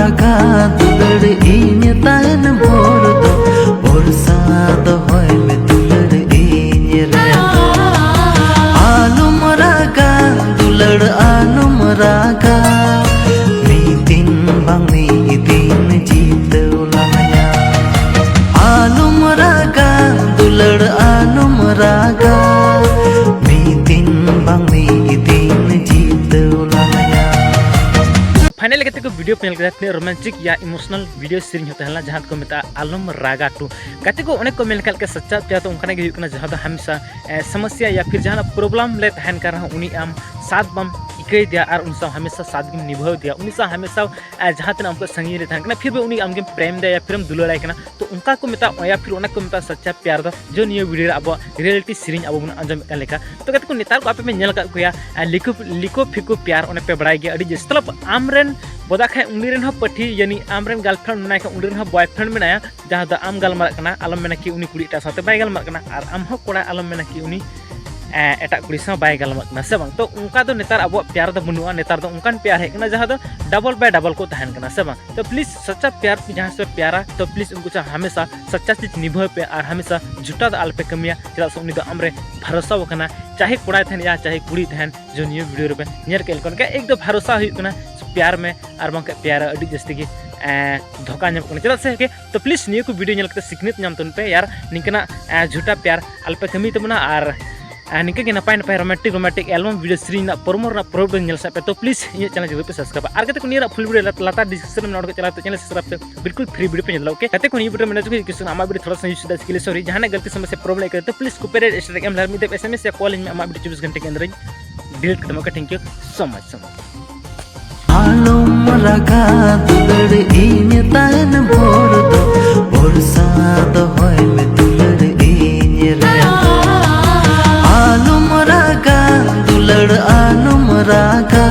रागा दुलड़ इन तन भोर दो भरोसा दो होय में दुलड़ इन रे आलुम रागा दुलड़ आलुम रागा मीतिन बांगनी दिन जीत उलाया आलुम रागा दुलड़ आलुम रागा मीतिन बांगनी दिन जीत उलाया। फाइनल कहते को वीडियो पे तीन रोमांटिक या इमोशनल वीडियो सीरीज होता है जहाँ को मेता आलम रागा टू कहते को अनेक को मेल के सच्चा प्यार तो उनका जहाँ हमेशा समस्या या फिर जहाँ प्रॉब्लम ले तहन कर उनी आम साथ बम इकई दिया और उनसा हमेशा साथ गिम निभाव दिया उनसा हमेशा जहाँ तीन हमको संगी रे तहन फिर भी उन्हीं आमगे प्रेम दिया या फिर हम दुलाराय करना तो उनका को मेता या फिर उनका को मेता सच्चा प्यार दो जो नियो वीडियो अब रियलिटी सीरीज अब बन आंजम लेका तो कहते को नेतार को आप पे नेल का लिको फिको प्यार उन्हें पे बढ़ाई गया जस्तलब आमरेन बोदा खाए उन पाठी यानी आमरेन गर्लफ्रेंड में उन बॉयफ्रेंड में जहाँ दो आम गलमारा आलम में कि उनी कुड़ी एटा साथे बाय गलमारा और आम कोड़ा आलम में कि उनी एटा कुड़ी सा बाय गलमारा से बांग तो उनका तो नेतार अब प्यार दो बनुआ नेतार दो उनकान प्यार है जहाँ दो डबल बाय डबल को तहन करना से बांग तो प्लीज सच्चा प्यार जहाँ से प्यारा तो प्लीज उनको हमेशा सच्चा चीज निभाव पे और हमेशा झूठा आल पे कमिया चला से उनी आमरे भरोसा होना चाहे कोड़ा तहन या चाहे कुड़ी तहन जो नियो वीडियो पे नेल के एक दो भरोसा होना प्यार में और बांग प्यार अड़ी जस्ती की धोखा चला से तो प्लीज नियो को वीडियो सीखने नाम तन पे यार निकना झूठा प्यार अल्पे कमी तबना और निके नपाय नपाय रोमांटिक एल्बम वीडियो सीरीज परमोर प्रोडक्ट से पे तो प्लीज ये चैनल जरूर पे सब्सक्राइब और कहते को नियर फुल वीडियो लाता डिस्क्रिप्शन में नोट चला तो चैनल सब्सक्राइब पे बिल्कुल फ्री वीडियो पे चला ओके कहते को ये वीडियो में जो किसी आमा वीडियो थोड़ा सा यूज दा स्किल सॉरी जहां गलती समस्या प्रॉब्लम करे तो प्लीज कोऑपरेट स्ट्राइक में दे एसएमएस या कॉल में आमा वीडियो 24 घंटे के अंदर डिलीट कर दूंगा। थैंक यू सो मच आलम रागा दुलड़ इन तन भोर दो भरोसा दो होय में दुलड़ इन रे आलम रागा दुलड़ आलम रागा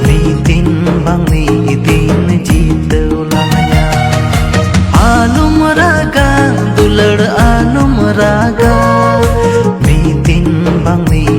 मीतिन बांगनी दिन जीत उलाया आलम रागा दुलड़ आलम रागा मीतिन बांगनी